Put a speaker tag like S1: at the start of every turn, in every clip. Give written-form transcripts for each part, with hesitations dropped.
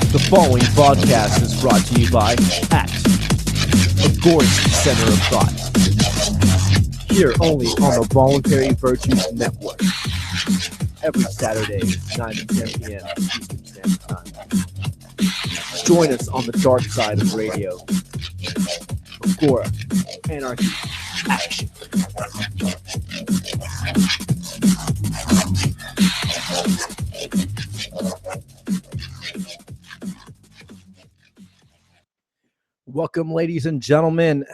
S1: The following podcast is brought to you by A.C.T, Agora Center of Thought. Here only on the Voluntary Virtues Network. Every Saturday, 9 to 10 p.m. Eastern Standard Time. Join us on the dark side of radio. Agora, Anarchy, Action. Welcome, ladies and gentlemen.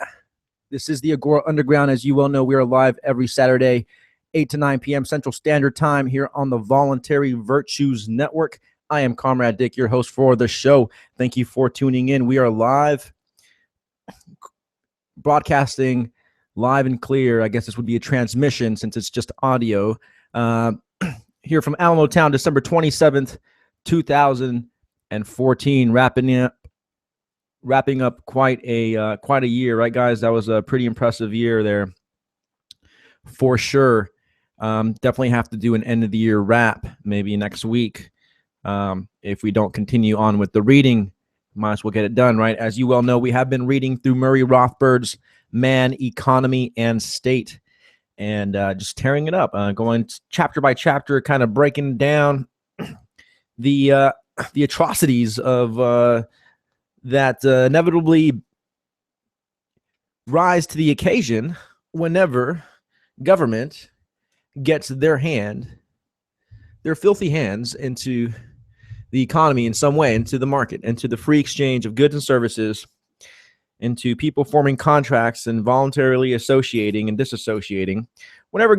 S1: This is the Agora Underground. As you well know, we are live every Saturday, 8 to 9 p.m. Central Standard Time here on the Voluntary Virtues Network. I am Comrade Dick, your host for the show. Thank you for tuning in. We are live, broadcasting live and clear. I guess this would be a transmission since it's just audio. Here from Alamo Town, December 27th, 2014, wrapping up quite a year, right, guys? That was a pretty impressive year there, for sure. Definitely have to do an end of the year wrap maybe next week. If we don't continue on with the reading, might as well get it done, right? As you well know, we have been reading through Murray Rothbard's Man, Economy, and State, and just tearing it up, going chapter by chapter, kind of breaking down the atrocities of that inevitably rise to the occasion whenever government gets their filthy hands into the economy in some way, into the market, into the free exchange of goods and services, into people forming contracts and voluntarily associating and disassociating. Whenever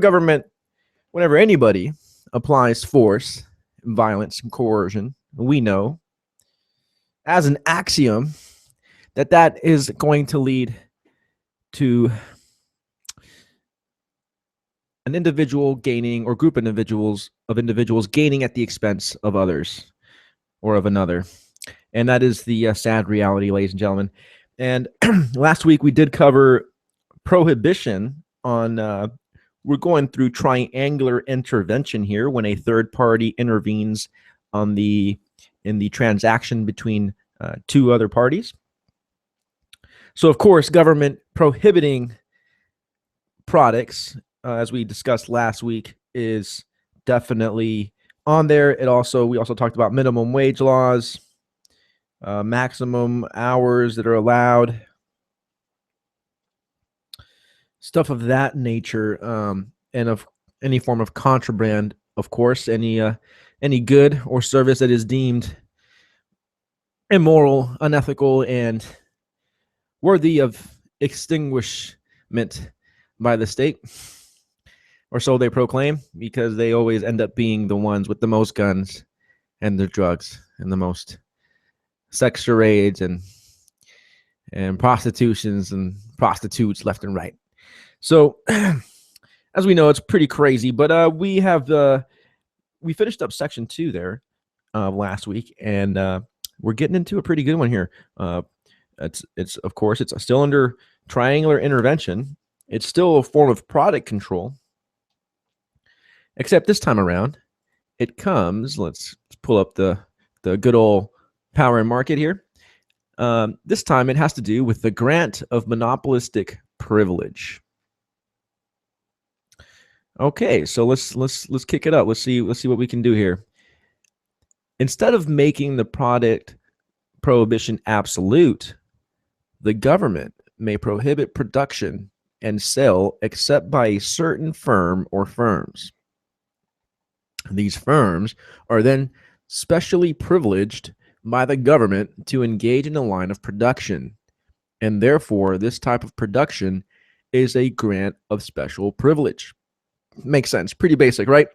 S1: anybody applies force, violence, and coercion, we know as an axiom that is going to lead to an individual gaining, or group of individuals gaining at the expense of others or of another. And that is the sad reality, ladies and gentlemen. And last week we did cover prohibition on, we're going through triangular intervention here, when a third party intervenes in the transaction between two other parties. So, of course, government prohibiting products, as we discussed last week, is definitely on there. We also talked about minimum wage laws, maximum hours that are allowed, stuff of that nature, and of any form of contraband, of course, any good or service that is deemed immoral, unethical, and worthy of extinguishment by the state, or so they proclaim, because they always end up being the ones with the most guns and the drugs and the most sex charades and prostitutions and prostitutes left and right. So, as we know, it's pretty crazy, but we finished up section 2 there last week, and we're getting into a pretty good one here. It's of course, it's still under triangular intervention. It's still a form of product control, except this time around, it comes. Let's pull up the good old power and market here. This time, it has to do with the grant of monopolistic privilege. Okay, so let's kick it up. Let's see what we can do here. Instead of making the product prohibition absolute, the government may prohibit production and sale except by a certain firm or firms. These firms are then specially privileged by the government to engage in a line of production, and therefore this type of production is a grant of special privilege. Makes sense. Pretty basic, right?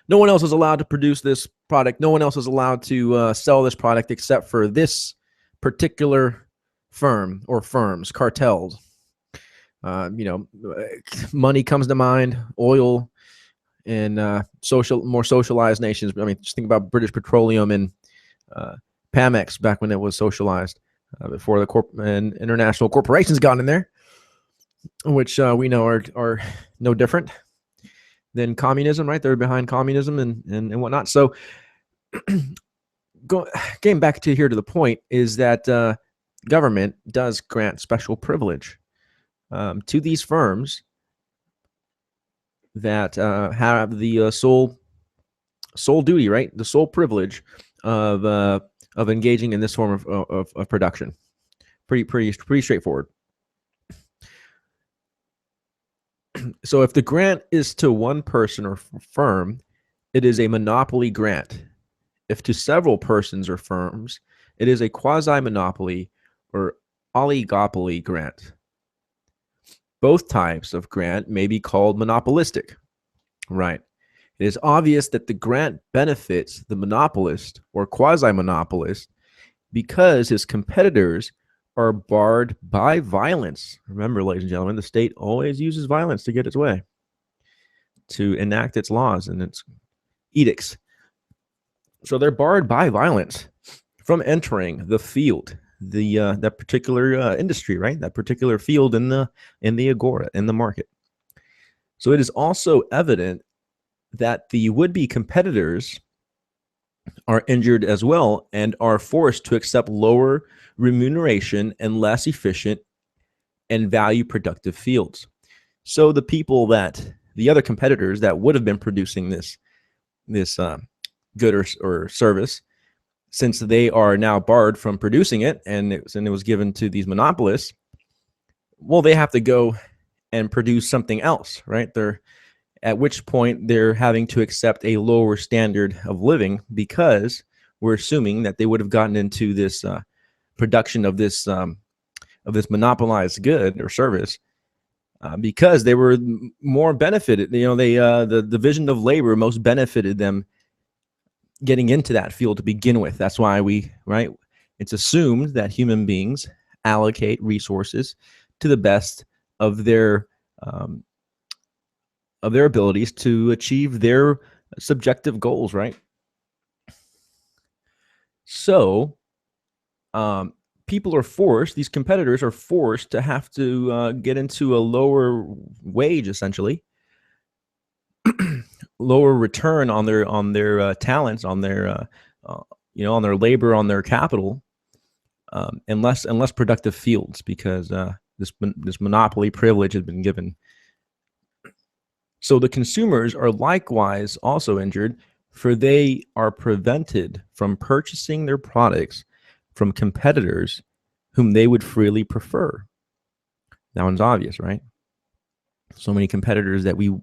S1: No one else is allowed to produce this product. No one else is allowed to sell this product except for this particular firm or firms, cartels. Money comes to mind, oil, and more socialized nations. I mean, just think about British Petroleum and Pamex back when it was socialized, before the international corporations got in there, which we know are no different than communism, right? They're behind communism and whatnot. So Getting back to here to the point is that government does grant special privilege to these firms that have the sole duty, right? The sole privilege of engaging in this form of production. Pretty straightforward. So if the grant is to one person or firm, it is a monopoly grant. If to several persons or firms, it is a quasi-monopoly or oligopoly grant. Both types of grant may be called monopolistic, right? It is obvious that the grant benefits the monopolist or quasi-monopolist because his competitors are barred by violence. Remember, ladies and gentlemen, the state always uses violence to get its way, to enact its laws and its edicts. So they're barred by violence from entering the field, that particular industry, right? That particular field in the Agora, in the market. So it is also evident that the would-be competitors are injured as well and are forced to accept lower remuneration and less efficient and value productive fields. So the other competitors that would have been producing this good or service, since they are now barred from producing it and it was given to these monopolists, well, they have to go and produce something else, right? At which point they're having to accept a lower standard of living because we're assuming that they would have gotten into this production of this monopolized good or service because they were more benefited. The division of labor most benefited them getting into that field to begin with. That's why it's assumed that human beings allocate resources to the best of their abilities to achieve their subjective goals, right? So these competitors are forced to have to get into a lower wage, essentially, lower return on their talents, on their on their labor, on their capital, and less productive fields because this monopoly privilege has been given. So the consumers are likewise also injured, for they are prevented from purchasing their products from competitors whom they would freely prefer. That one's obvious, right? So many competitors that we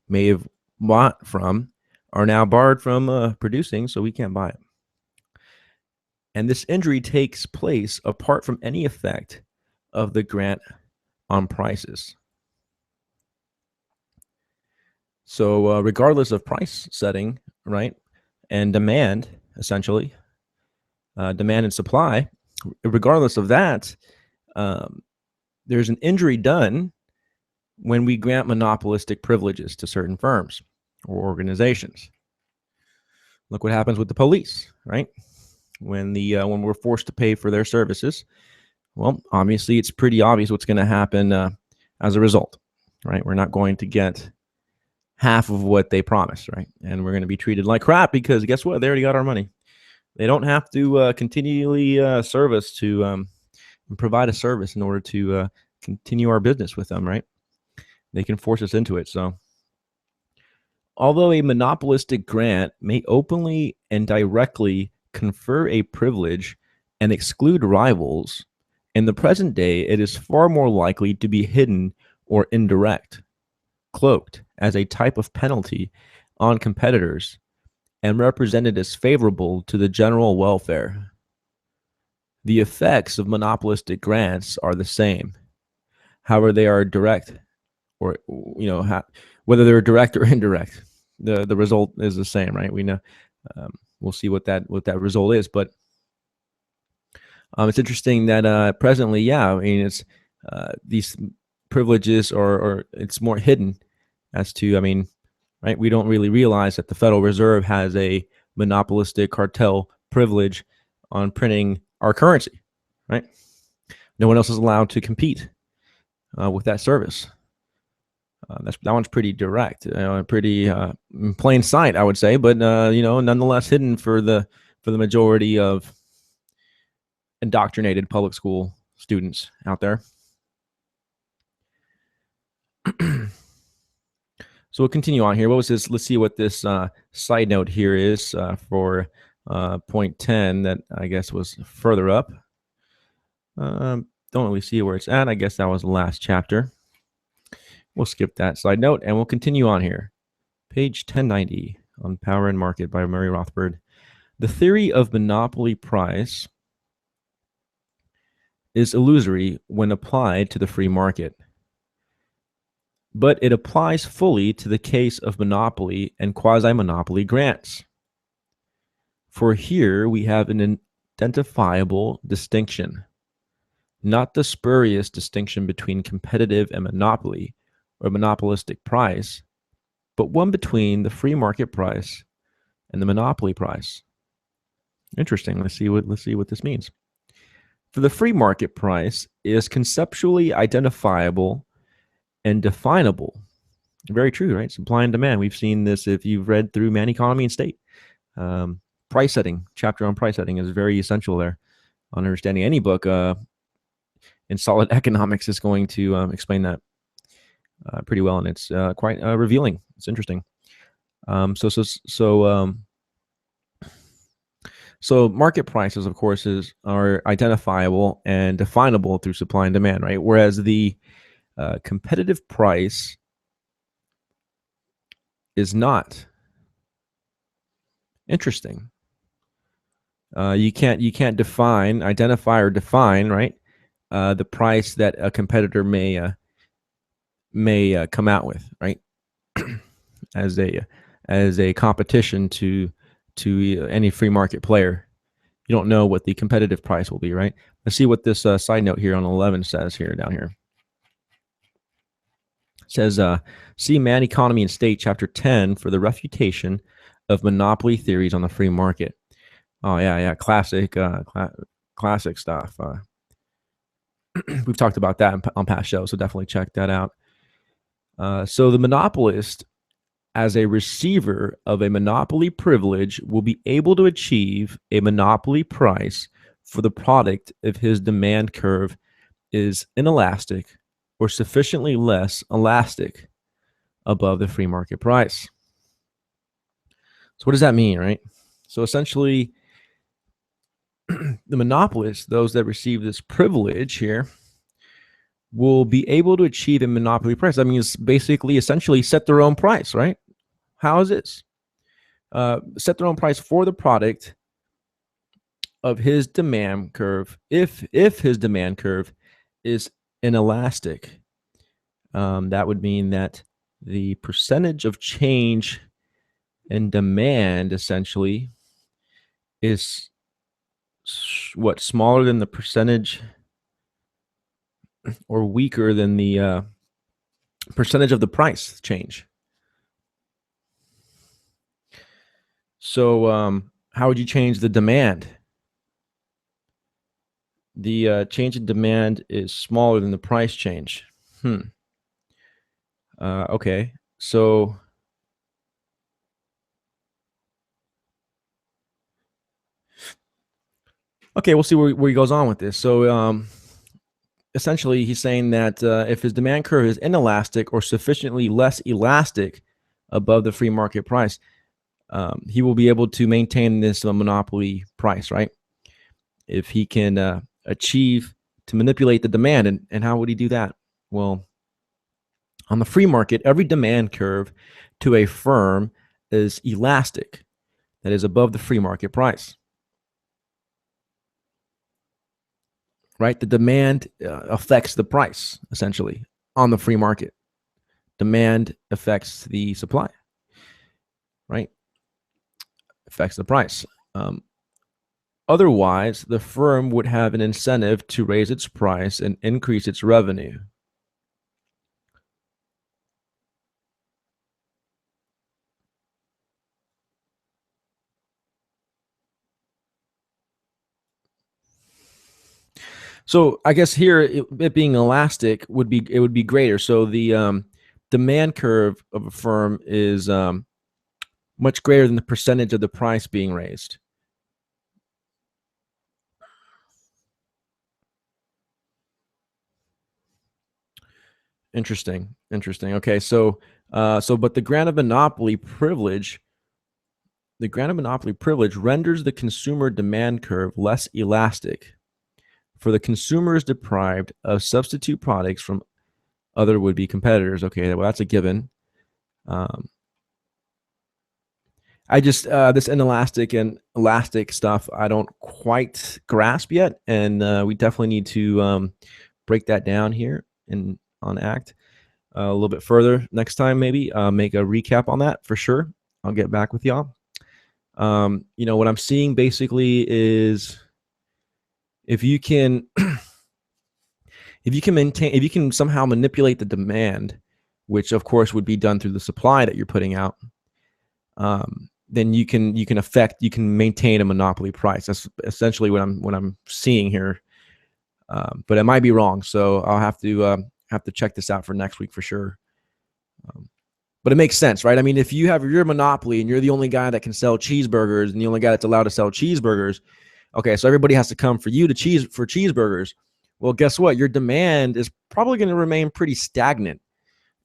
S1: may have bought from are now barred from producing, so we can't buy it. And this injury takes place apart from any effect of the grant on prices. So regardless of price setting, right, and demand, essentially, demand and supply, regardless of that, there's an injury done when we grant monopolistic privileges to certain firms or organizations. Look what happens with the police, right? When we're forced to pay for their services, well, obviously it's pretty obvious what's going to happen as a result, right? We're not going to get half of what they promised, right? And we're going to be treated like crap because guess what? They already got our money. They don't have to continually serve us to provide a service in order to continue our business with them, right? They can force us into it. So although a monopolistic grant may openly and directly confer a privilege and exclude rivals, in the present day, it is far more likely to be hidden or indirect, cloaked as a type of penalty on competitors and represented as favorable to the general welfare. The effects of monopolistic grants are the same. However, they are direct or, whether they're direct or indirect, the result is the same, right? We know, we'll see what that result is, but it's interesting that presently, it's these privileges or it's more hidden as to, right? We don't really realize that the Federal Reserve has a monopolistic cartel privilege on printing our currency, right? No one else is allowed to compete with that service. That one's pretty direct, pretty in plain sight, I would say, but nonetheless hidden for the for the majority of indoctrinated public school students out there. So we'll continue on here. What was this? Let's see what this side note here is for point 10 that I guess was further up. Don't really see where it's at. I guess that was the last chapter. We'll skip that side note and we'll continue on here. Page 1090 on Power and Market by Murray Rothbard. The theory of monopoly price is illusory when applied to the free market, but it applies fully to the case of monopoly and quasi-monopoly grants. For here we have an identifiable distinction, not the spurious distinction between competitive and monopoly or monopolistic price, but one between the free market price and the monopoly price. Interesting. Let's see what this means. For the free market price is conceptually identifiable and definable. Very true, right? Supply and demand. We've seen this if you've read through Man, Economy, and State. Price setting, chapter on price setting is very essential there. On understanding any book in solid economics is going to explain that pretty well, and it's quite revealing. It's interesting. So market prices, of course, are identifiable and definable through supply and demand, right? Whereas the competitive price is not. Interesting. You can't identify or define, right? The price that a competitor may come out with, right? as a competition to any free market player. You don't know what the competitive price will be, right? Let's see what this side note here on 11 says here down here. It says, see Man, Economy, and State, Chapter 10 for the refutation of monopoly theories on the free market. Oh, yeah, classic stuff. We've talked about that on past shows, so definitely check that out. So the monopolist, as a receiver of a monopoly privilege, will be able to achieve a monopoly price for the product if his demand curve is inelastic or sufficiently less elastic above the free market price. So what does that mean, right? So essentially, the monopolists, those that receive this privilege here, will be able to achieve a monopoly price. That means basically, essentially, set their own price, right? How is this? Set their own price for the product of his demand curve, if his demand curve is inelastic. That would mean that the percentage of change in demand essentially is what, smaller than the percentage or weaker than the percentage of the price change. So how would you change the demand? The change in demand is smaller than the price change. Okay, so we'll see where he goes on with this. So essentially, he's saying that if his demand curve is inelastic or sufficiently less elastic above the free market price, he will be able to maintain this monopoly price, right? If he can achieve to manipulate the demand. And how would he do that? Well, on the free market, every demand curve to a firm is elastic, that is above the free market price. Right? The demand affects the price, essentially, on the free market. Demand affects the supply, right? Affects the price. Otherwise, the firm would have an incentive to raise its price and increase its revenue. So I guess here it being elastic would be greater. So the demand curve of a firm is much greater than the percentage of the price being raised. Interesting. Okay, so but the grant of monopoly privilege renders the consumer demand curve less elastic for the consumers deprived of substitute products from other would-be competitors. Okay, well, that's a given. I just this inelastic and elastic stuff I don't quite grasp yet, and we definitely need to break that down here on ACT a little bit further next time. Maybe make a recap on that for sure. I'll get back with y'all. What I'm seeing basically is if you can if you can somehow manipulate the demand, which of course would be done through the supply that you're putting out, then you can maintain a monopoly price. That's essentially what I'm seeing here. But it might be wrong, so I'll have to check this out for next week for sure. But it makes sense, right? I mean, if you have your monopoly and you're the only guy that can sell cheeseburgers and the only guy that's allowed to sell cheeseburgers, okay, so everybody has to come for you for cheeseburgers. Well, guess what? Your demand is probably going to remain pretty stagnant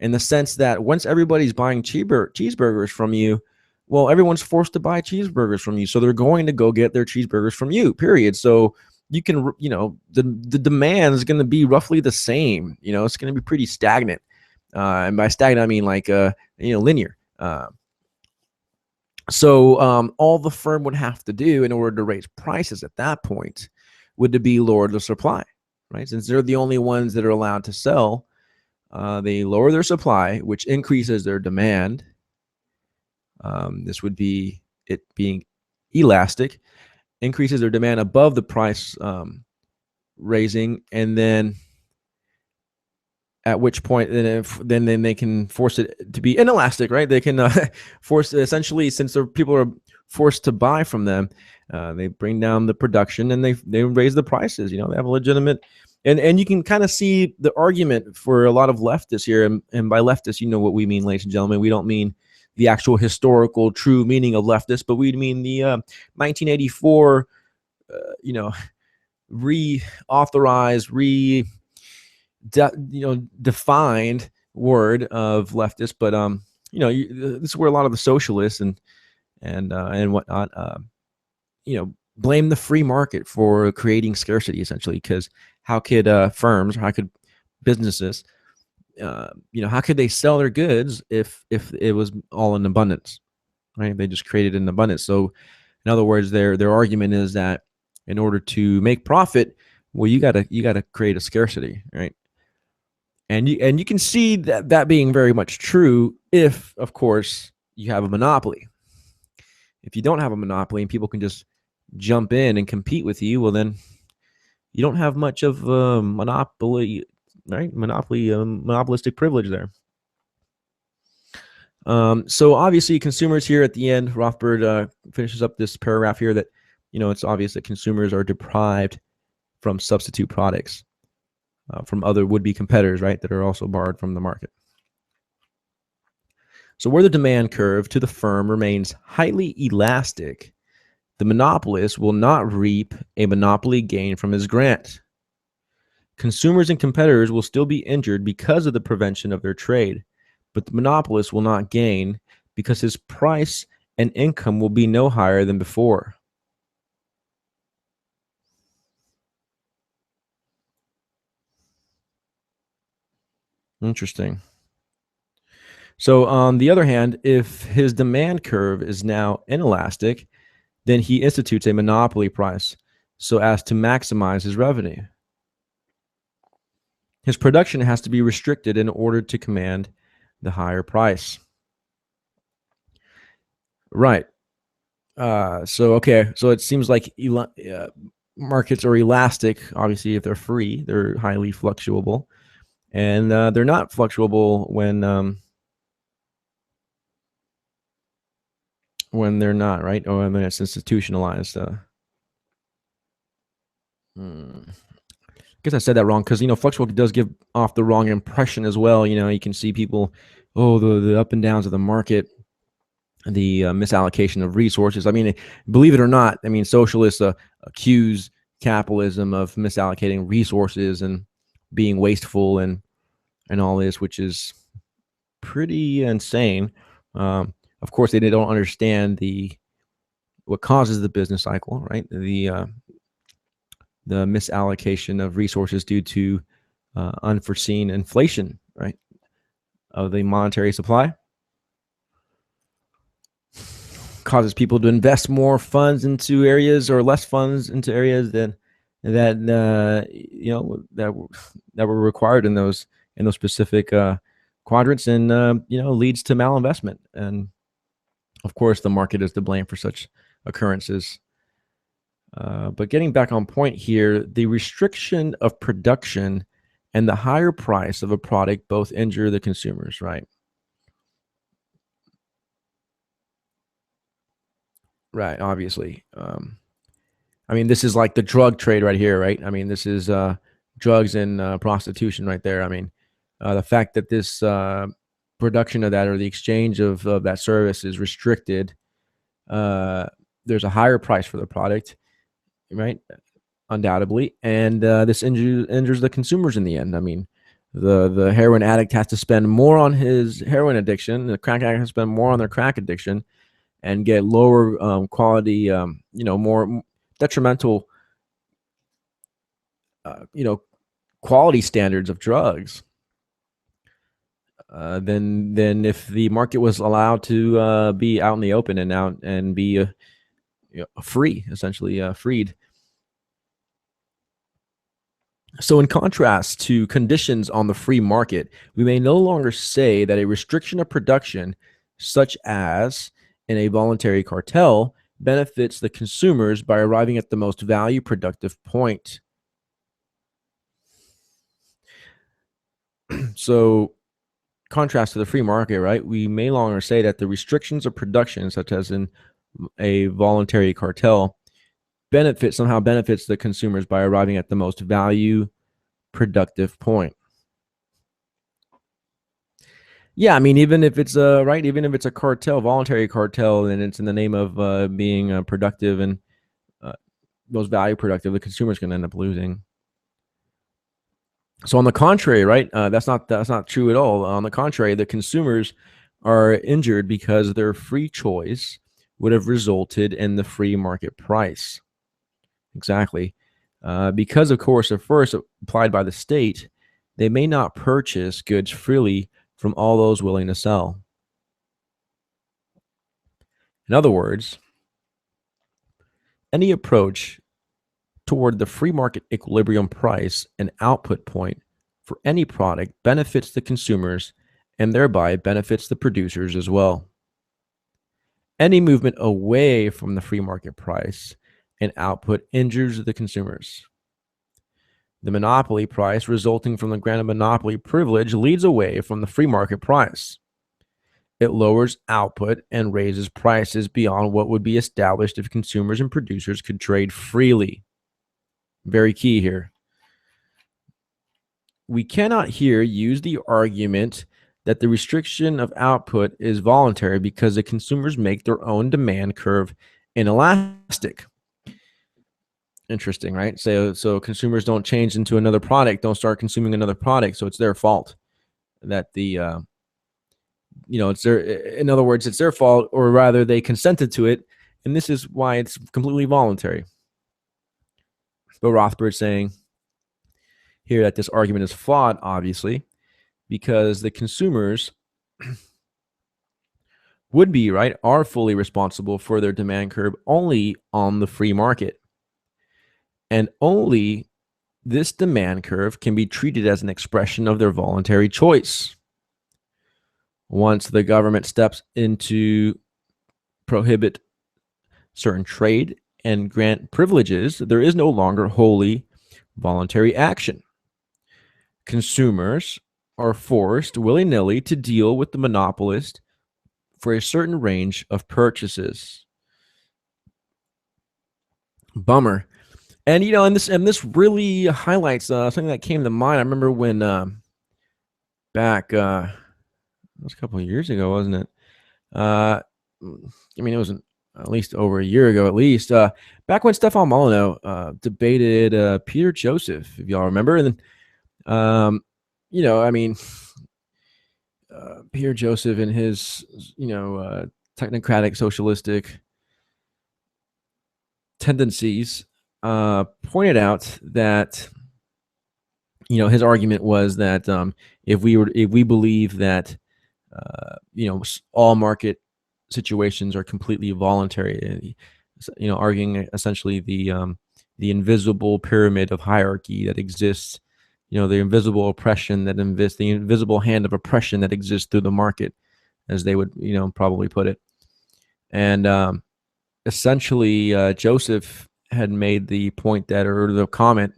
S1: in the sense that once everybody's buying cheeseburgers from you, well, everyone's forced to buy cheeseburgers from you. So they're going to go get their cheeseburgers from you, period. So you can, the demand is going to be roughly the same. It's going to be pretty stagnant. And by stagnant, I mean like, linear. So all the firm would have to do in order to raise prices at that point would to be lower the supply, right? Since they're the only ones that are allowed to sell, they lower their supply, which increases their demand. This would be it being elastic, increases their demand above the price raising, and then at which point then they can force it to be inelastic, right? They can force essentially, since the people are forced to buy from them, they bring down the production and they raise the prices. They have a legitimate, and you can kind of see the argument for a lot of leftists here. And by leftists, what we mean, ladies and gentlemen. We don't mean the actual historical true meaning of leftist, but we mean the 1984, reauthorized, defined word of leftist. But this is where a lot of the socialists and whatnot, blame the free market for creating scarcity, essentially, because how could firms, or how could businesses, how could they sell their goods if it was all in abundance, right? They just created in abundance. So in other words, their argument is that in order to make profit, well, you gotta create a scarcity, right? And you can see that being very much true if, of course, you have a monopoly. If you don't have a monopoly and people can just jump in and compete with you, well, then you don't have much of a monopoly, right? Monopolistic privilege there. So obviously consumers here at the end, Rothbard finishes up this paragraph here that, it's obvious that consumers are deprived from substitute products from other would-be competitors, right, that are also borrowed from the market. So where the demand curve to the firm remains highly elastic, the monopolist will not reap a monopoly gain from his grant. Consumers and competitors will still be injured because of the prevention of their trade, but the monopolist will not gain because his price and income will be no higher than before. Interesting. So on the other hand, if his demand curve is now inelastic, then he institutes a monopoly price so as to maximize his revenue. His production has to be restricted in order to command the higher price. Right. So it seems like markets are elastic. Obviously, if they're free, they're highly fluctuable, and they're not fluctuable when they're not, right, or when it's institutionalized. I guess I said that wrong because fluctuable does give off the wrong impression as well. You can see people, the up and downs of the market, the misallocation of resources. I mean, believe it or not, socialists accuse capitalism of misallocating resources and being wasteful and and all this, which is pretty insane. Of course, they don't understand what causes the business cycle, right? The misallocation of resources due to unforeseen inflation, right, of the monetary supply, causes people to invest more funds into areas or less funds into areas that were required in those specific quadrants, and leads to malinvestment. And of course, the market is to blame for such occurrences. But getting back on point here, the restriction of production and the higher price of a product both injure the consumers, right? Right, obviously. I mean, this is like the drug trade right here, right? I mean, this is drugs and prostitution right there. I mean, the fact that this production of that, or the exchange of that service, is restricted, there's a higher price for the product, right? Undoubtedly, and this injures the consumers in the end. I mean, the heroin addict has to spend more on his heroin addiction. The crack addict has to spend more on their crack addiction, and get lower quality, more detrimental, quality standards of drugs than if the market was allowed to be out in the open and out and be free, essentially freed. So in contrast to conditions on the free market, we may no longer say that a restriction of production, such as in a voluntary cartel, benefits the consumers by arriving at the most value productive point. So, contrast to the free market, right? We may no longer say that the restrictions of production, such as in a voluntary cartel, somehow benefits the consumers by arriving at the most value productive point. Yeah, I mean, even if it's even if it's a cartel, voluntary cartel, and it's in the name of being productive and most value productive, the consumer's going to end up losing. So on the contrary, right, that's not true at all. On the contrary, the consumers are injured because their free choice would have resulted in the free market price. Exactly. Because, of course, at first applied by the state, they may not purchase goods freely from all those willing to sell. In other words, any approach toward the free market equilibrium price and output point for any product benefits the consumers and thereby benefits the producers as well. Any movement away from the free market price and output injures the consumers. The monopoly price resulting from the granted monopoly privilege leads away from the free market price. It lowers output and raises prices beyond what would be established if consumers and producers could trade freely. Very key here. We cannot here use the argument that the restriction of output is voluntary because the consumers make their own demand curve inelastic. Interesting, right? So consumers don't change into another product, don't start consuming another product, so it's their fault that it's their, in other words, it's their fault, or rather they consented to it, and this is why it's completely voluntary. But Rothbard's saying here that this argument is flawed, obviously, because the consumers are fully responsible for their demand curve only on the free market. And only this demand curve can be treated as an expression of their voluntary choice. Once the government steps in to prohibit certain trade and grant privileges, there is no longer wholly voluntary action. Consumers are forced willy-nilly to deal with the monopolist for a certain range of purchases. Bummer. And this really highlights something that came to mind. I remember when back it was a couple of years ago, wasn't it? I mean, it was at least over a year ago, at least. Back when Stefan Molyneux debated Peter Joseph, if y'all remember, and I mean, Pierre Joseph and his, technocratic socialistic tendencies pointed out that, his argument was that if we believe that all market situations are completely voluntary, arguing essentially the invisible pyramid of hierarchy that exists, the invisible oppression that exists, the invisible hand of oppression that exists through the market, as they would probably put it. And essentially, Joseph had made the point that, or the comment,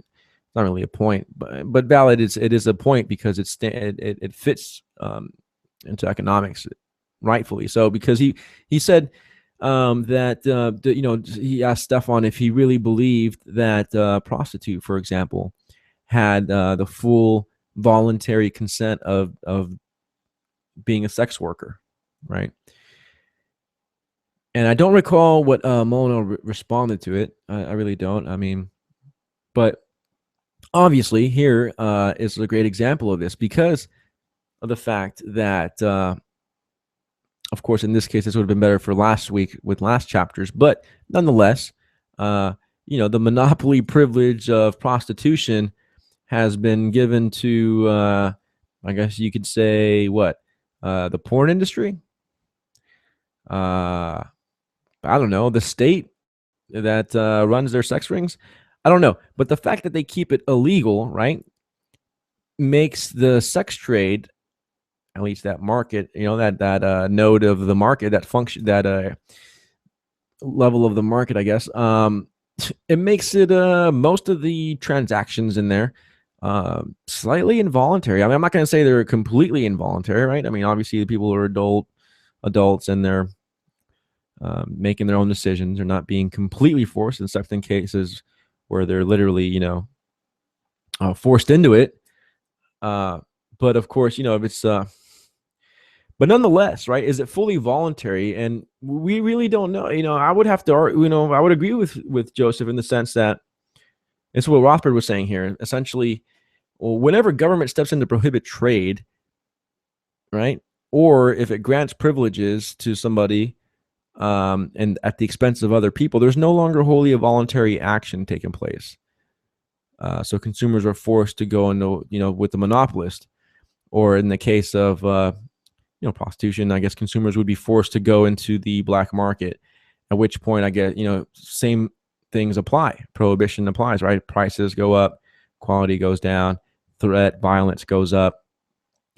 S1: not really a point, but valid. It is a point because it fits into economics, rightfully so, because he said that he asked Stefan if he really believed that a prostitute, for example, had the full voluntary consent of being a sex worker, right? And I don't recall what Mono responded to it. I really don't. I mean, but obviously here is a great example of this because of the fact that, of course, in this case, this would have been better for last week with last chapters, but nonetheless, the monopoly privilege of prostitution has been given to, I guess you could say, the porn industry. I don't know, the state that runs their sex rings. I don't know, but the fact that they keep it illegal, right, makes the sex trade, at least that market, that node of the market, that function, that level of the market, I guess. It makes it most of the transactions in there slightly involuntary. I mean, I'm not going to say they're completely involuntary, right? I mean, obviously, the people are adults, and they're making their own decisions. They're not being completely forced, except in cases where they're literally, forced into it. But of course, if it's, but nonetheless, right? Is it fully voluntary? And we really don't know. I would have to, I would agree with Joseph in the sense that it's what Rothbard was saying here. Essentially, whenever government steps in to prohibit trade, right, or if it grants privileges to somebody, and at the expense of other people, there's no longer wholly a voluntary action taking place. So consumers are forced to go into, with the monopolist, or in the case of, prostitution, I guess consumers would be forced to go into the black market, at which point I guess, same things apply. Prohibition applies, right? Prices go up, quality goes down, threat, violence goes up.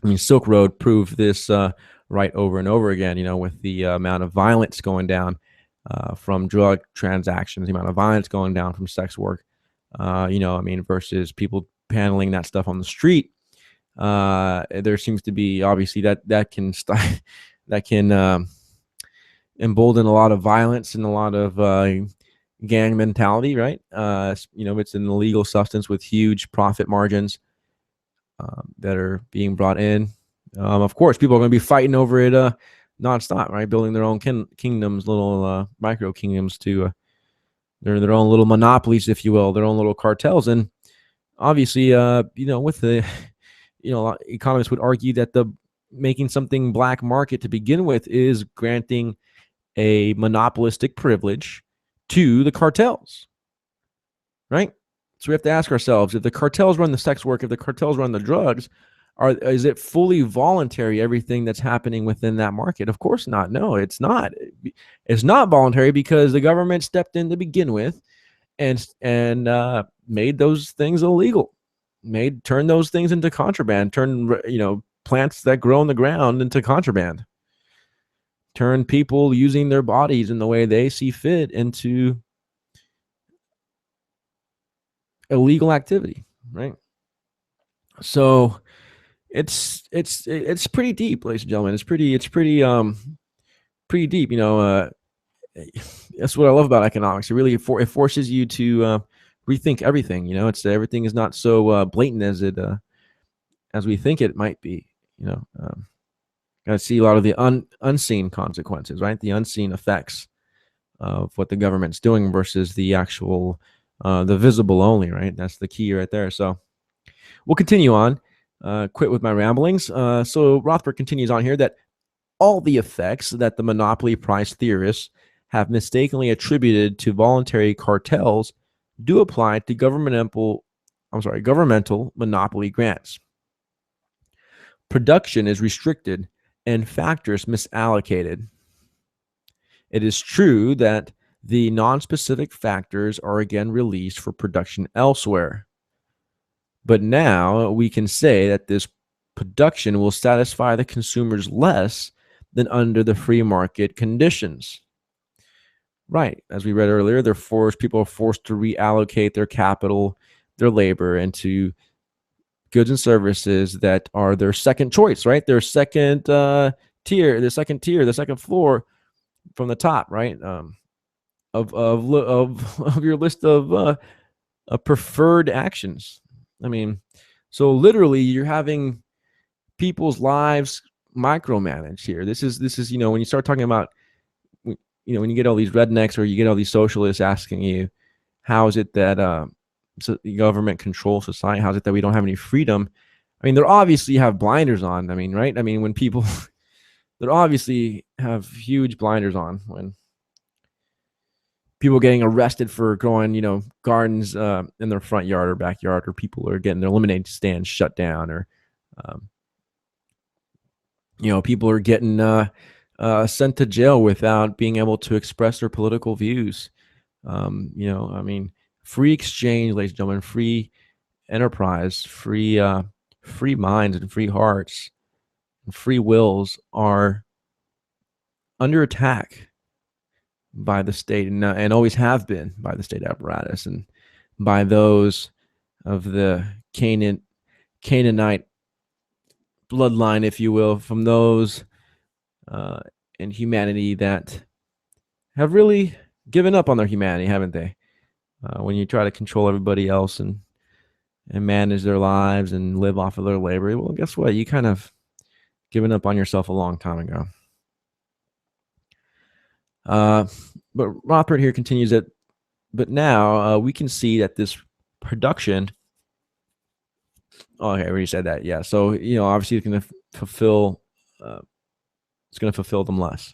S1: I mean, Silk Road proved this right over and over again, with the amount of violence going down from drug transactions, the amount of violence going down from sex work, versus people handling that stuff on the street. There seems to be, obviously, that can embolden a lot of violence and a lot of gang mentality, right? It's an illegal substance with huge profit margins that are being brought in. Of course, people are going to be fighting over it nonstop, right? Building their own kingdoms, little micro kingdoms to their own little monopolies, if you will, their own little cartels. And obviously, with the, economists would argue that the making something black market to begin with is granting a monopolistic privilege to the cartels, right? So we have to ask ourselves, if the cartels run the sex work, if the cartels run the drugs, is it fully voluntary, everything that's happening within that market? Of course not. No, it's not. It's not voluntary because the government stepped in to begin with and made those things illegal, turned those things into contraband, turned, plants that grow in the ground into contraband, turn people using their bodies in the way they see fit into illegal activity, right? So it's pretty deep, ladies and gentlemen. It's pretty deep. That's what I love about economics. It really it forces you to rethink everything. It's everything is not so blatant as we think it might be. Got to see a lot of the unseen consequences, right? The unseen effects of what the government's doing versus the actual the visible only, right? That's the key right there. So we'll continue on. quit with my ramblings. So Rothbard continues on here that all the effects that the monopoly price theorists have mistakenly attributed to voluntary cartels do apply to governmental monopoly grants. Production is restricted and factors misallocated. It is true that the non-specific factors are again released for production elsewhere. But now we can say that this production will satisfy the consumers less than under the free market conditions. Right, as we read earlier, people are forced to reallocate their capital, their labor into goods and services that are their second choice, right? Their second tier, the second floor from the top, right? Of your list of preferred actions. I mean, so literally, you're having people's lives micromanaged here. This is when you start talking about when you get all these rednecks or you get all these socialists asking you, how is it that so the government controls society? How is it that we don't have any freedom? I mean, they obviously have blinders on. I mean, right? I mean, when people they obviously have huge blinders on when people getting arrested for growing, gardens in their front yard or backyard, or people are getting their lemonade stands shut down, or um, people are getting sent to jail without being able to express their political views. I mean, free exchange, ladies and gentlemen, free enterprise, free minds and free hearts and free wills are under attack by the state, and always have been by the state apparatus and by those of the Canaanite bloodline, if you will, from those in humanity that have really given up on their humanity, haven't they? When you try to control everybody else and manage their lives and live off of their labor, well, guess what? You kind of given up on yourself a long time ago. But Rothbard here continues that, but now we can see that this production. Oh, okay, I already said that. Yeah. So obviously it's going to fulfill. It's going to fulfill them less.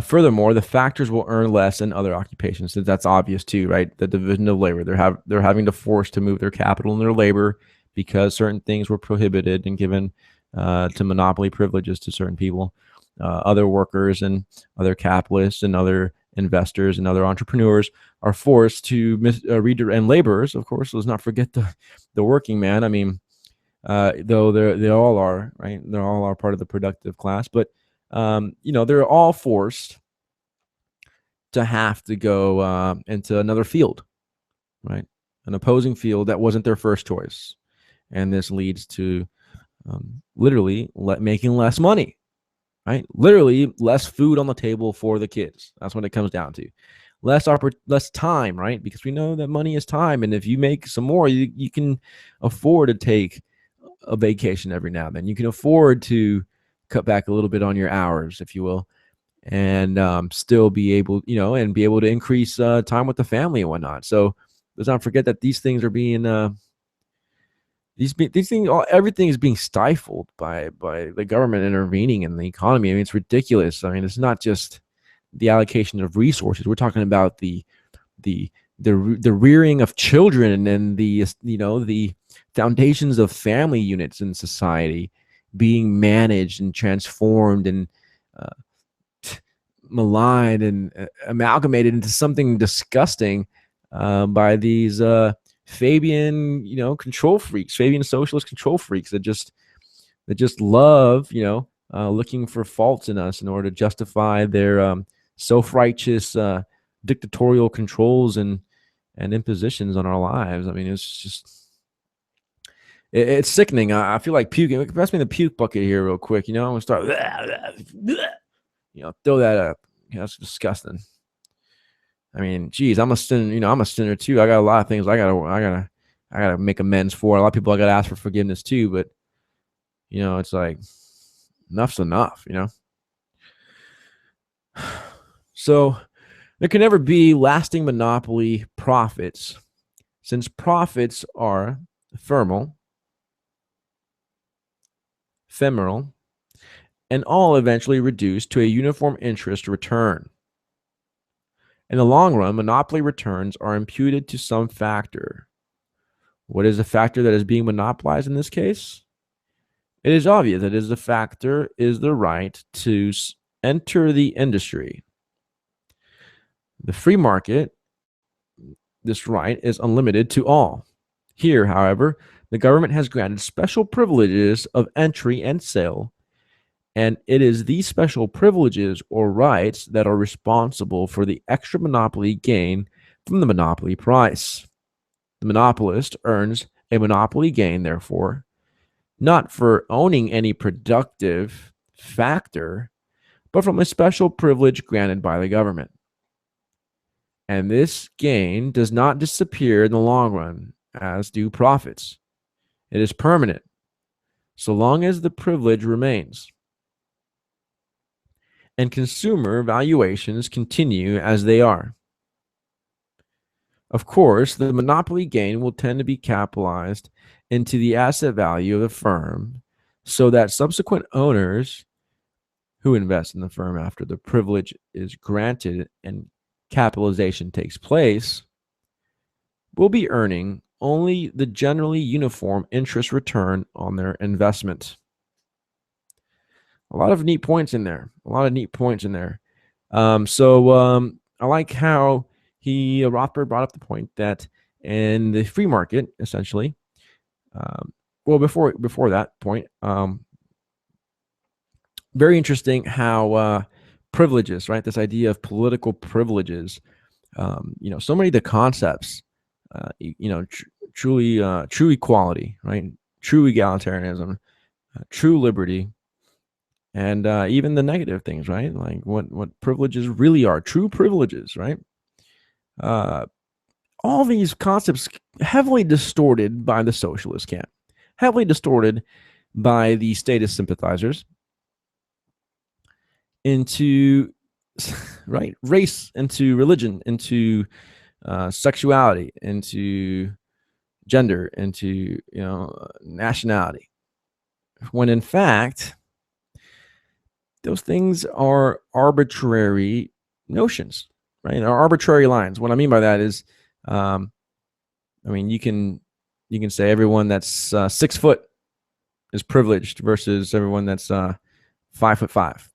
S1: Furthermore, the factors will earn less in other occupations. So that's obvious too, right? The division of labor. They're having to force to move their capital and their labor because certain things were prohibited and given to monopoly privileges to certain people. Other workers and other capitalists and other investors and other entrepreneurs are forced to redirect, and laborers, of course. Let's not forget the working man. I mean, though they all are, right? They all are part of the productive class, but they're all forced to have to go into another field, right? An opposing field that wasn't their first choice, and this leads to literally making less money, right? Literally less food on the table for the kids. That's what it comes down to. Less time, right? Because we know that money is time, and if you make some more, you can afford to take a vacation every now and then. You can afford to cut back a little bit on your hours, if you will, and still be able, to increase time with the family and whatnot. So let's not forget that these things are being these things, everything is being stifled by the government intervening in the economy. I mean, it's ridiculous. I mean, it's not just the allocation of resources. We're talking about the rearing of children and the foundations of family units in society being managed and transformed and maligned and amalgamated into something disgusting by these Fabian, control freaks, Fabian socialist control freaks that just love, looking for faults in us in order to justify their self-righteous dictatorial controls and impositions on our lives. I mean, it's sickening. I feel like puking. Pass me the puke bucket here real quick. I'm gonna start, throw that up. That's disgusting. I mean, geez, I'm a sinner. I'm a sinner too. I got a lot of things I gotta make amends for. A lot of people I gotta ask for forgiveness too. But it's like enough's enough. So there can never be lasting monopoly profits since profits are ephemeral, and all eventually reduce to a uniform interest return. In the long run, monopoly returns are imputed to some factor. What is the factor that is being monopolized in this case? It is obvious that the factor is the right to enter the industry. The free market, this right is unlimited to all. Here, however, the government has granted special privileges of entry and sale, and it is these special privileges or rights that are responsible for the extra monopoly gain from the monopoly price. The monopolist earns a monopoly gain, therefore, not for owning any productive factor, but from a special privilege granted by the government. And this gain does not disappear in the long run, as do profits. It is permanent, so long as the privilege remains. And consumer valuations continue as they are. Of course, the monopoly gain will tend to be capitalized into the asset value of the firm so that subsequent owners who invest in the firm after the privilege is granted and capitalization takes place will be earning only the generally uniform interest return on their investment. A lot of neat points in there. I like how Rothbard brought up the point that in the free market, essentially, before that point, very interesting how privileges, right? This idea of political privileges, so many of the concepts, true equality, right? True egalitarianism, true liberty, and even the negative things, right? Like what privileges really are, true privileges, right? All these concepts heavily distorted by the socialist camp, heavily distorted by the statist sympathizers into right race, into religion, into sexuality, into gender, into nationality, when in fact those things are arbitrary notions, right? Are arbitrary lines. What I mean by that is, you can say everyone that's 6 foot is privileged versus everyone that's 5'5".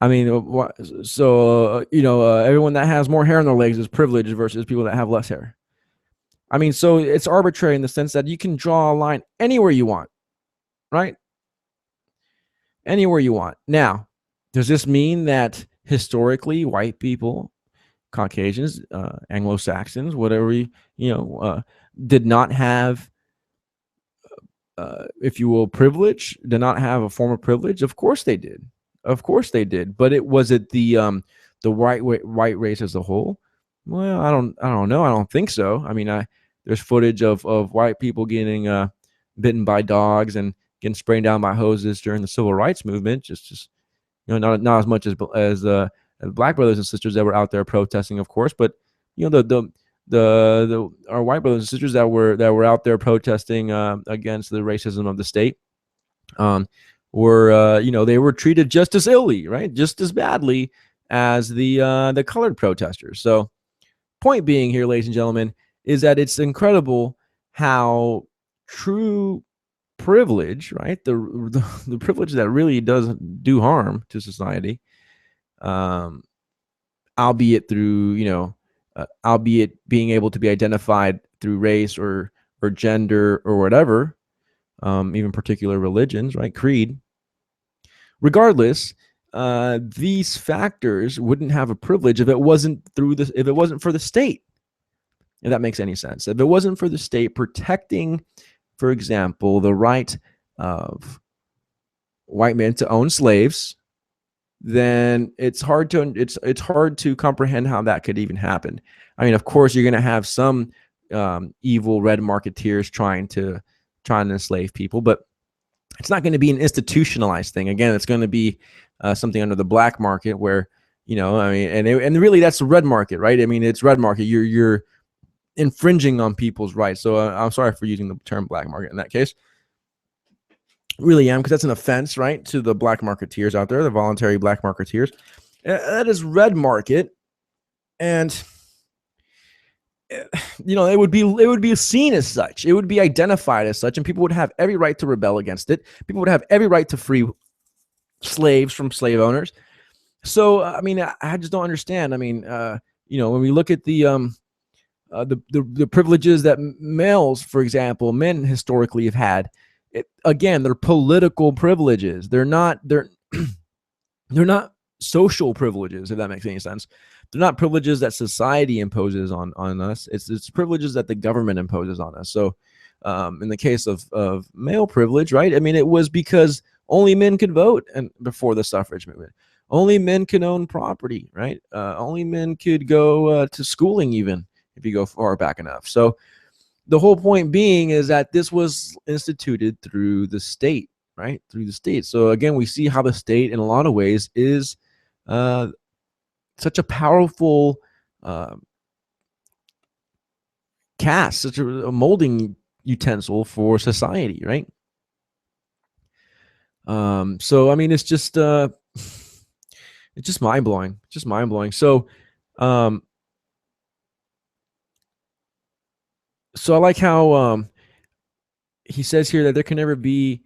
S1: Everyone that has more hair on their legs is privileged versus people that have less hair. So it's arbitrary in the sense that you can draw a line anywhere you want, right? Anywhere you want. Now, does this mean that historically white people, Caucasians, Anglo-Saxons, whatever, did not have, if you will, privilege, did not have a form of privilege? Of course they did. But was it the white race as a whole? Well, I don't know. I don't think so. There's footage of white people getting bitten by dogs and getting sprayed down by hoses during the civil rights movement. Just not as much as black brothers and sisters that were out there protesting, of course, but our white brothers and sisters that were out there protesting against the racism of the state were they were treated just as illy, right, just as badly as the colored protesters. So, point being here, ladies and gentlemen, is that it's incredible how true privilege, right, the privilege that really does do harm to society, albeit through albeit being able to be identified through race or gender or whatever, even particular religions, right, creed. Regardless, these factors wouldn't have a privilege if it wasn't for the state. If that makes any sense. If it wasn't for the state protecting, for example, the right of white men to own slaves, then it's hard to comprehend how that could even happen. Of course, you're going to have some evil red marketeers trying to enslave people, but it's not going to be an institutionalized thing. Again, it's going to be something under the black market where, and really that's the red market, right? It's red market. infringing on people's rights. So I'm sorry for using the term black market in that case. Really am, because that's an offense, right, to the black marketeers out there, the voluntary black marketeers. That is red market, and it would be seen as such. It would be identified as such, and people would have every right to rebel against it. People would have every right to free slaves from slave owners. So I mean, I just don't understand. I mean, when we look at the privileges that males, for example, men historically have had, again, they're political privileges. They're not social privileges, if that makes any sense. They're not privileges that society imposes on us. It's privileges that the government imposes on us. So in the case of male privilege, right? I mean, it was because only men could vote, and before the suffrage movement, only men could own property, right? Only men could go to schooling, even if you go far back enough. So the whole point being is that this was instituted through the state, right? Through the state. So again, we see how the state, in a lot of ways, is such a powerful cast, such a molding utensil for society, right? So I mean, it's just mind blowing. Just mind blowing. So I like how he says here that there can never be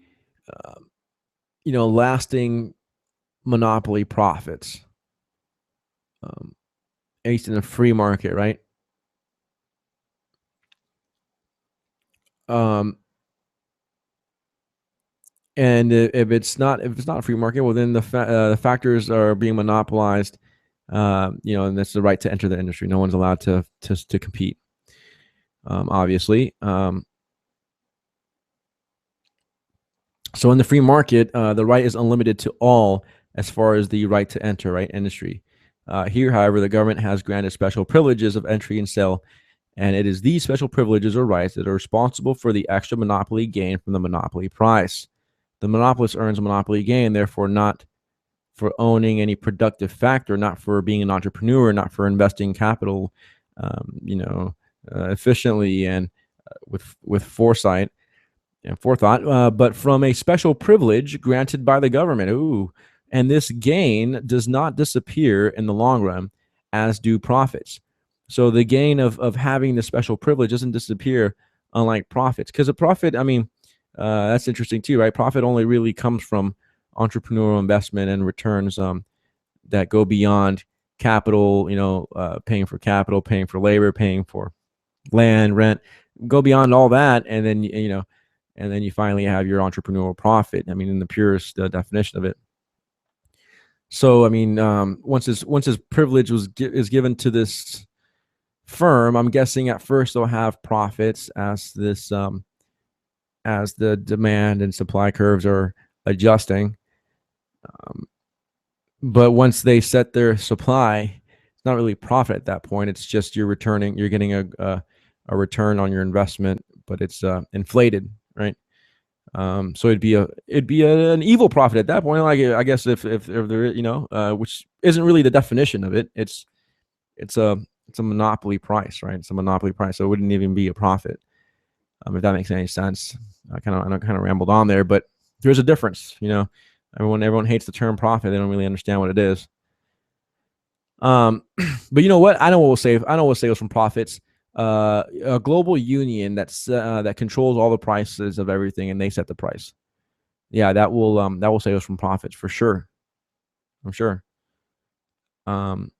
S1: lasting monopoly profits, at least in a free market, right? And if it's not a free market, well, then the factors are being monopolized, and that's the right to enter the industry. No one's allowed to compete, obviously. So in the free market, the right is unlimited to all as far as the right to enter, right, industry. Here, however, the government has granted special privileges of entry and sale, and it is these special privileges or rights that are responsible for the extra monopoly gain from the monopoly price. The monopolist earns a monopoly gain, therefore not for owning any productive factor, not for being an entrepreneur, not for investing capital, efficiently and with foresight and forethought, but from a special privilege granted by the government. Ooh, and this gain does not disappear in the long run, as do profits. So the gain of having the special privilege doesn't disappear, unlike profits. Because a profit, I mean, that's interesting too, right? Profit only really comes from entrepreneurial investment and returns that go beyond capital, paying for capital, paying for labor, paying for land, rent, go beyond all that. And then, and then you finally have your entrepreneurial profit. I mean, in the purest definition of it. So, I mean, once his privilege is given to this firm, I'm guessing at first they'll have profits as the demand and supply curves are adjusting. But once they set their supply, it's not really profit at that point. It's just you're getting a return on your investment, but it's inflated, right? So it'd be an evil profit at that point. Like, I guess if there, which isn't really the definition of it. It's a monopoly price, right? It's a monopoly price, so it wouldn't even be a profit. If that makes any sense. I kind of rambled on there, but there's a difference. Everyone hates the term profit. They don't really understand what it is. But you know what? I know what will save us from profits. A global union that controls all the prices of everything, and they set the price. Yeah, that will save us from profits for sure. I'm sure. But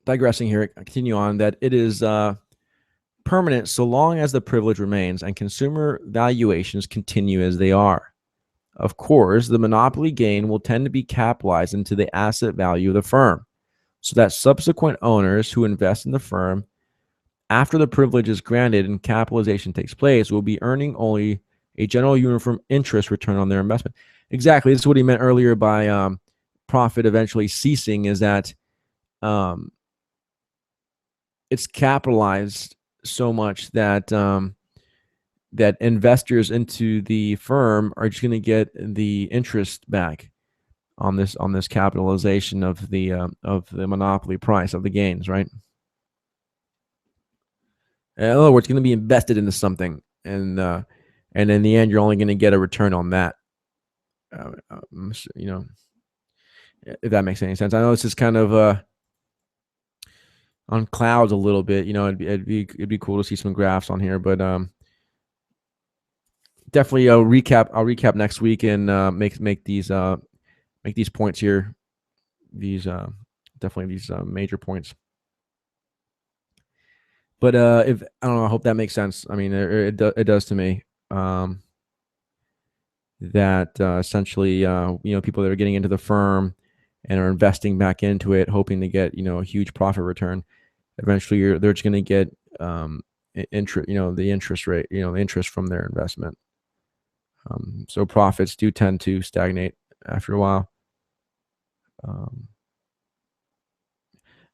S1: digressing here, I continue on that it is permanent so long as the privilege remains and consumer valuations continue as they are. Of course, the monopoly gain will tend to be capitalized into the asset value of the firm, so that subsequent owners who invest in the firm after the privilege is granted and capitalization takes place will be earning only a general uniform interest return on their investment. Exactly. This is what he meant earlier by profit eventually ceasing, is that it's capitalized so much that that investors into the firm are just going to get the interest back on this capitalization of the monopoly price of the gains, right? In other words, going to be invested into something, and in the end, you're only going to get a return on that. You know, if that makes any sense. I know this is kind of on clouds a little bit. You know, it'd be cool to see some graphs on here, but definitely I'll recap next week and make these points here. These definitely these major points. But if I don't know, I hope that makes sense. I mean, it does to me. That essentially, people that are getting into the firm and are investing back into it, hoping to get a huge profit return. Eventually, they're just going to get interest, the interest rate, the interest from their investment. So profits do tend to stagnate after a while.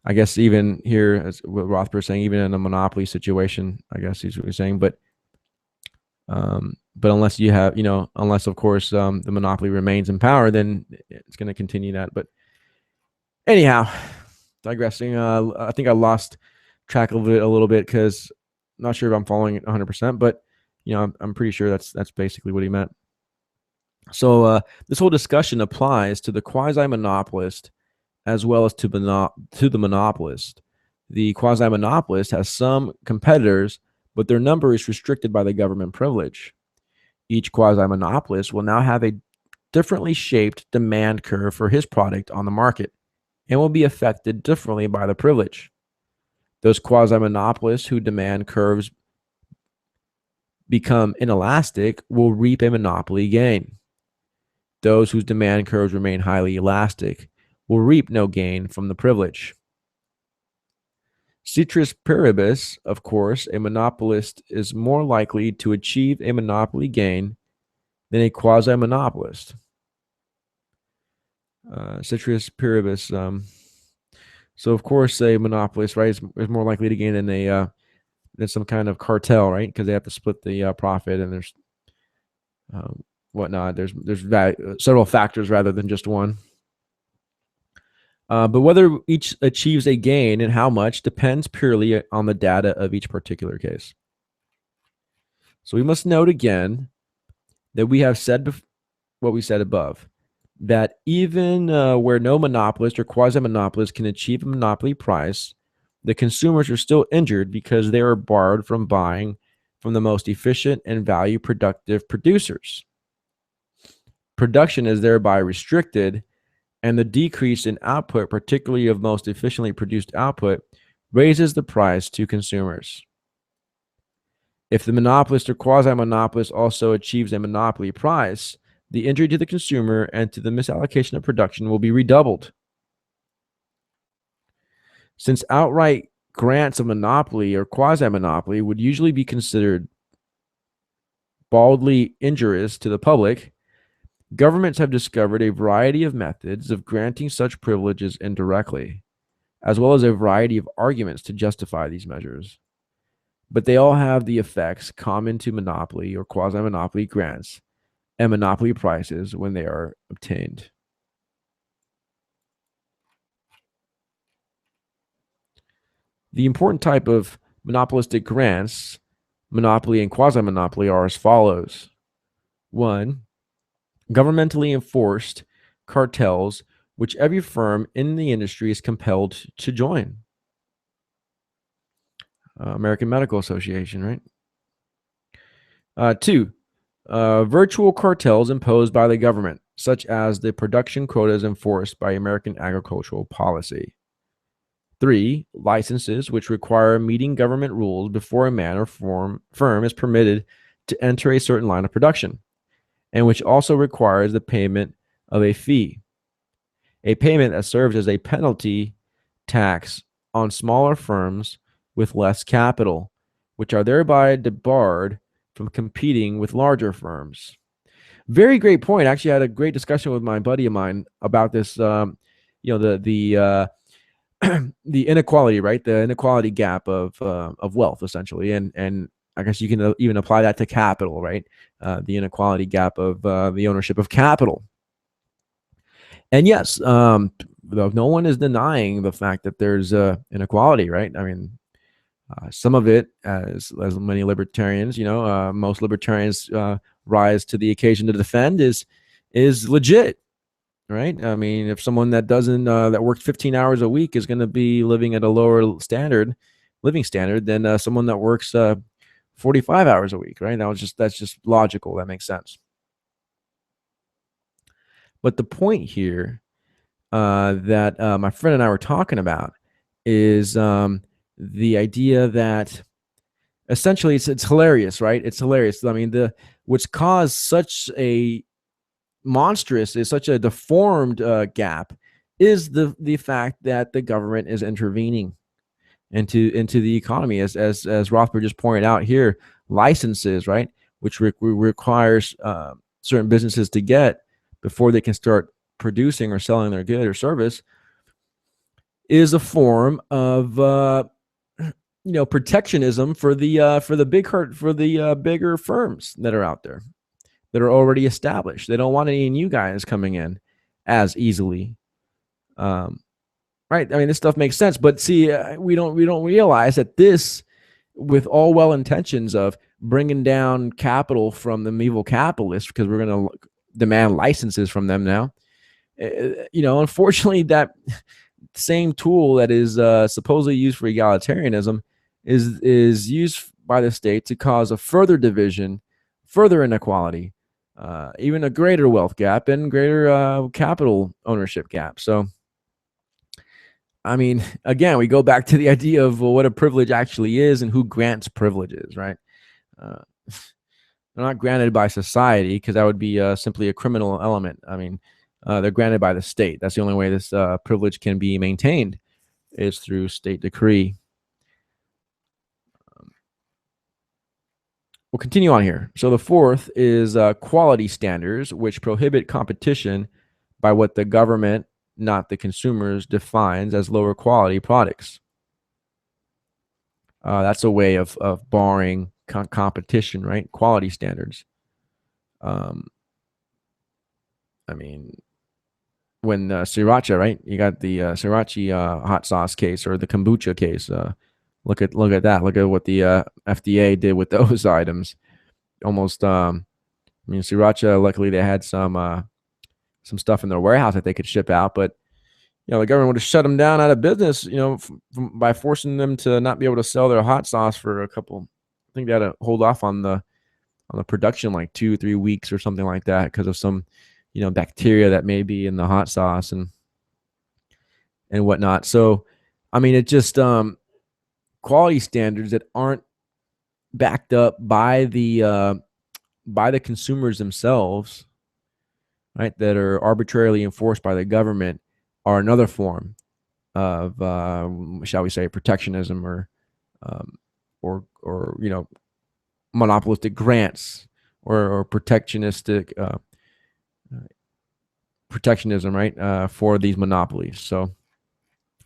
S1: I guess even here, as what Rothbard's saying, even in a monopoly situation, I guess he's what he's saying. But unless you have, unless of course the monopoly remains in power, then it's going to continue that. But anyhow, digressing. I think I lost track of it a little bit because I'm not sure if I'm following it 100%, but I'm pretty sure that's basically what he meant. So this whole discussion applies to the quasi-monopolist as well as to the monopolist. The quasi-monopolist has some competitors, but their number is restricted by the government privilege. Each quasi-monopolist will now have a differently shaped demand curve for his product on the market and will be affected differently by the privilege. Those quasi-monopolists whose demand curves become inelastic will reap a monopoly gain. Those whose demand curves remain highly elastic will reap no gain from the privilege. Ceteris paribus, of course, a monopolist is more likely to achieve a monopoly gain than a quasi-monopolist. Ceteris paribus. So, of course, a monopolist, right, is more likely to gain than some kind of cartel, right? Because they have to split the profit, and there's whatnot. There's several factors rather than just one. But whether each achieves a gain and how much depends purely on the data of each particular case. So we must note again that we have said what we said above, that even where no monopolist or quasi-monopolist can achieve a monopoly price, the consumers are still injured because they are barred from buying from the most efficient and value-productive producers. Production is thereby restricted, and the decrease in output, particularly of most efficiently produced output, raises the price to consumers. If the monopolist or quasi-monopolist also achieves a monopoly price, the injury to the consumer and to the misallocation of production will be redoubled. Since outright grants of monopoly or quasi-monopoly would usually be considered baldly injurious to the public, governments have discovered a variety of methods of granting such privileges indirectly, as well as a variety of arguments to justify these measures. But they all have the effects common to monopoly or quasi-monopoly grants and monopoly prices when they are obtained. The important type of monopolistic grants, monopoly and quasi-monopoly, are as follows. 1. Governmentally enforced cartels, which every firm in the industry is compelled to join. American Medical Association, right? 2. Virtual cartels imposed by the government, such as the production quotas enforced by American agricultural policy. 3. Licenses, which require meeting government rules before a man or firm is permitted to enter a certain line of production, and which also requires the payment of a fee, a payment that serves as a penalty tax on smaller firms with less capital, which are thereby debarred from competing with larger firms. Very great point. Actually, I had a great discussion with my buddy of mine about this. The the inequality, right? The inequality gap of wealth, essentially, and I guess you can even apply that to capital, right? The inequality gap of the ownership of capital. And yes, no one is denying the fact that there's inequality, right? I mean, Some of it, as many libertarians, most libertarians rise to the occasion to defend, is legit, right? I mean, if someone that doesn't that works 15 hours a week is going to be living at a lower living standard than someone that works 45 hours a week, right? That's just logical. That makes sense. But the point here that my friend and I were talking about is the idea that essentially it's hilarious, right? It's hilarious. I mean, what's caused such a monstrous, is such a deformed gap, is the fact that the government is intervening into the economy, as Rothbard just pointed out here. Licenses, right, which requires certain businesses to get before they can start producing or selling their good or service, is a form of protectionism for the bigger firms that are out there, that are already established. They don't want any new guys coming in as easily. Right? I mean, this stuff makes sense, but see, we don't realize that this, with all well intentions of bringing down capital from the evil capitalists, because we're going to demand licenses from them now. Unfortunately, that same tool that is supposedly used for egalitarianism is used by the state to cause a further division, further inequality, even a greater wealth gap and greater capital ownership gap. So, I mean, again, we go back to the idea of what a privilege actually is and who grants privileges, right? They're not granted by society, because that would be simply a criminal element. I mean, they're granted by the state. That's the only way this privilege can be maintained, is through state decree. We'll continue on here. So the fourth is quality standards, which prohibit competition by what the government, not the consumers, defines as lower quality products. That's a way of barring competition, right? Quality standards. I mean, when sriracha, right? You got the sriracha hot sauce case, or the kombucha case. Look at that. Look at what the FDA did with those items. Almost, I mean, sriracha. Luckily, they had some stuff in their warehouse that they could ship out, but the government would have shut them down out of business, by forcing them to not be able to sell their hot sauce for a couple. I think they had to hold off on the production like 2-3 weeks or something like that, because of some, bacteria that may be in the hot sauce and whatnot. So, I mean, it just quality standards that aren't backed up by the consumers themselves, right, that are arbitrarily enforced by the government, are another form of, shall we say, protectionism, or monopolistic grants, or protectionistic protectionism, right, for these monopolies. So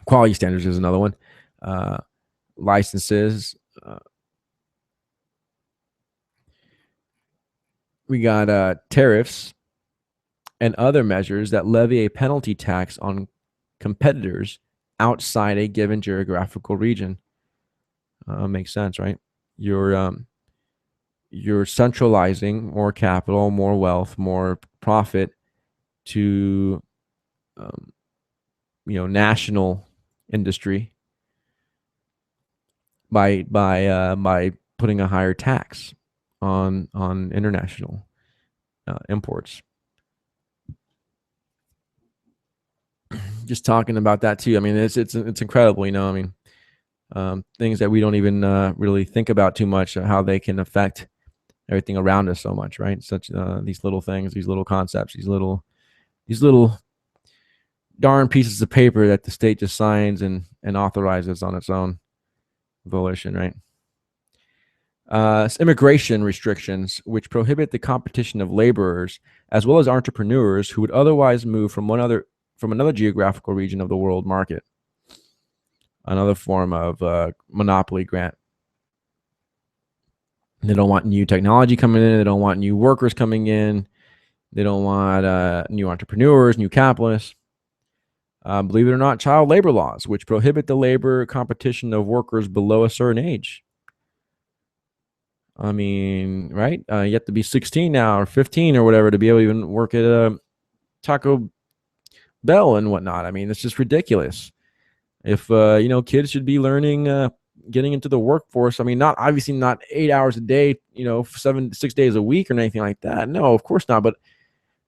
S1: quality standards is another one. Licenses. We got tariffs and other measures that levy a penalty tax on competitors outside a given geographical region. Makes sense, right? You're centralizing more capital, more wealth, more profit to national industry by putting a higher tax on international imports. Just talking about that too. I mean, it's incredible. I mean, things that we don't even really think about too much, how they can affect everything around us so much, right? Such these little things, these little concepts, these little darn pieces of paper that the state just signs and authorizes on its own volition, right? Immigration restrictions, which prohibit the competition of laborers as well as entrepreneurs who would otherwise move from another geographical region of the world market. Another form of monopoly grant. They don't want new technology coming in. They don't want new workers coming in. They don't want new entrepreneurs, new capitalists. Believe it or not, child labor laws, which prohibit the labor competition of workers below a certain age. I mean, right? You have to be 16 now or 15 or whatever to be able to even work at a Taco Bell and whatnot. I mean, it's just ridiculous. If kids should be learning, getting into the workforce. I mean, not obviously not 8 hours a day, 6 days a week or anything like that. No, of course not. But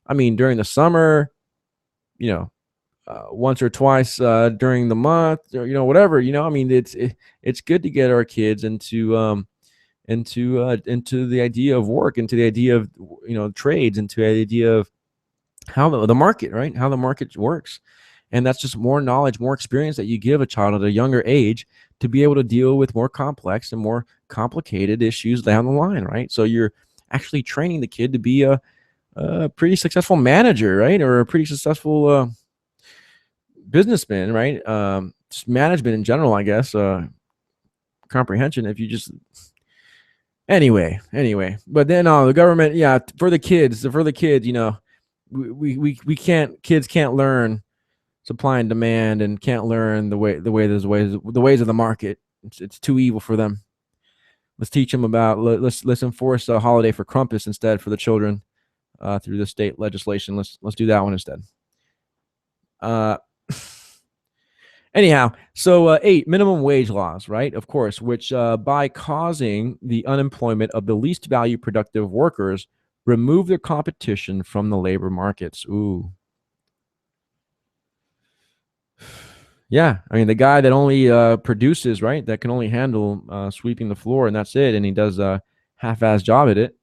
S1: I mean, during the summer, you know, once or twice during the month, or whatever. I mean, it's good to get our kids into the idea of work, into the idea of trades, into the idea of how the market, right? How the market works. And that's just more knowledge, more experience that you give a child at a younger age to be able to deal with more complex and more complicated issues down the line, right? So you're actually training the kid to be a pretty successful manager, right? Or a pretty successful businessman, right? Just management in general, I guess. Comprehension. If you just anyway. But then the government, yeah, for the kids, we can't. Kids can't learn supply and demand, and can't learn the ways of the market. It's too evil for them. Let's teach them about. Let's enforce a holiday for Krampus instead for the children through the state legislation. Let's do that one instead. Anyhow, so 8, minimum wage laws, right? Of course, which by causing the unemployment of the least value productive workers, remove their competition from the labor markets. Ooh. Yeah, I mean, the guy that only produces, right, that can only handle sweeping the floor, and that's it, and he does a half-ass job at it.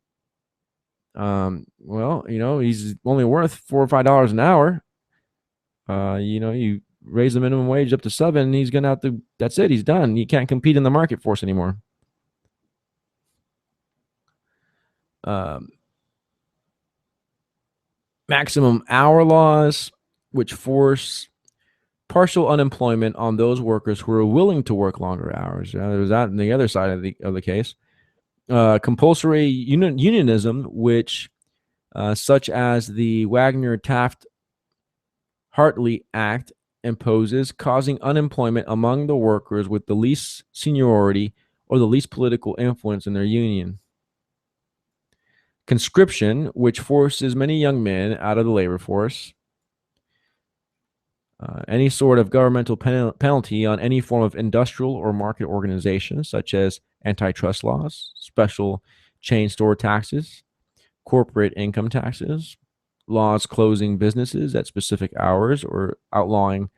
S1: Well, he's only worth $4 or $5 an hour. You raise the minimum wage up to 7, and he's gonna have to. That's it. He's done. He can't compete in the market force anymore. Maximum hour laws, which force partial unemployment on those workers who are willing to work longer hours. There's that on the other side of the case. Compulsory unionism, which such as the Wagner-Taft-Hartley Act imposes, causing unemployment among the workers with the least seniority or the least political influence in their union. Conscription, which forces many young men out of the labor force. Any sort of governmental penalty on any form of industrial or market organization, such as antitrust laws, special chain store taxes, corporate income taxes, laws closing businesses at specific hours, or outlawing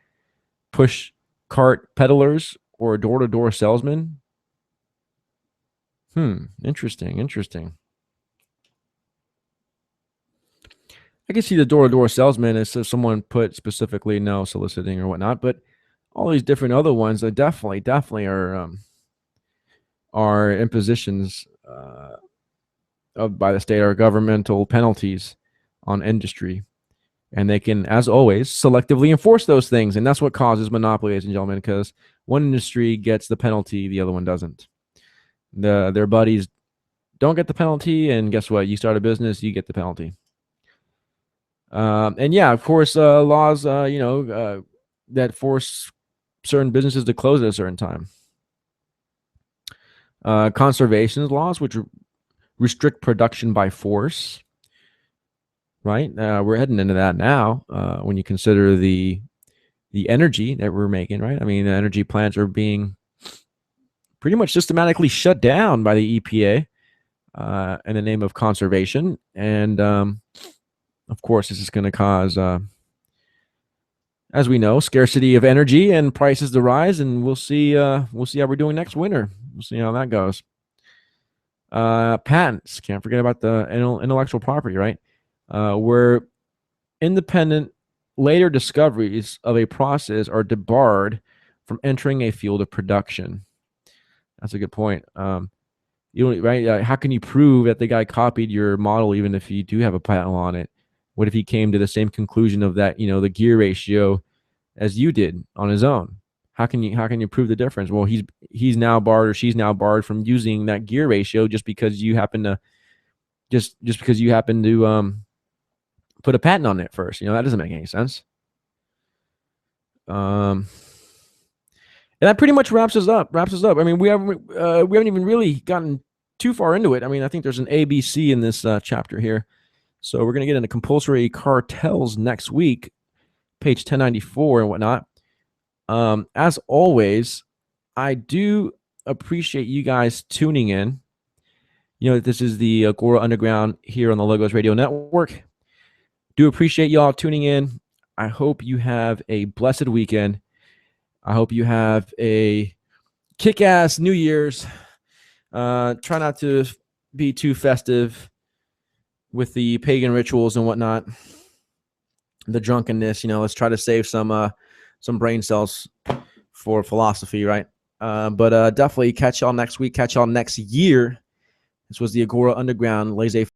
S1: push cart peddlers or door-to-door salesmen. Interesting. I can see the door-to-door salesman as if someone put specifically no soliciting or whatnot, but all these different other ones that definitely are impositions by the state, are governmental penalties on industry, and they can, as always, selectively enforce those things, and that's what causes monopoly, ladies and gentlemen, because one industry gets the penalty, the other one doesn't. Their buddies don't get the penalty, and guess what? You start a business, you get the penalty. And yeah, of course, laws, that force certain businesses to close at a certain time. Conservation laws, which restrict production by force. Right, we're heading into that now. When you consider the energy that we're making, right? I mean, the energy plants are being pretty much systematically shut down by the EPA in the name of conservation, and of course, this is going to cause, as we know, scarcity of energy and prices to rise, and we'll see how we're doing next winter. We'll see how that goes. Patents, can't forget about the intellectual property, right? Where independent later discoveries of a process are debarred from entering a field of production. That's a good point. Right? How can you prove that the guy copied your model even if you do have a patent on it? What if he came to the same conclusion of that, the gear ratio as you did on his own? How can you prove the difference? Well, he's now barred, or she's now barred from using that gear ratio just because you happen to put a patent on it first. That doesn't make any sense. And that pretty much wraps us up. I mean, we haven't even really gotten too far into it. I mean, I think there's an ABC in this chapter here. So we're going to get into compulsory cartels next week, page 1094 and whatnot. As always, I do appreciate you guys tuning in. You know, this is the Agora Underground here on the Logos Radio Network. Do appreciate y'all tuning in. I hope you have a blessed weekend. I hope you have a kick-ass New Year's. Try not to be too festive with the pagan rituals and whatnot. The drunkenness, you know, let's try to save some brain cells for philosophy, right? But definitely catch y'all next week. Catch y'all next year. This was the Agora Underground laissez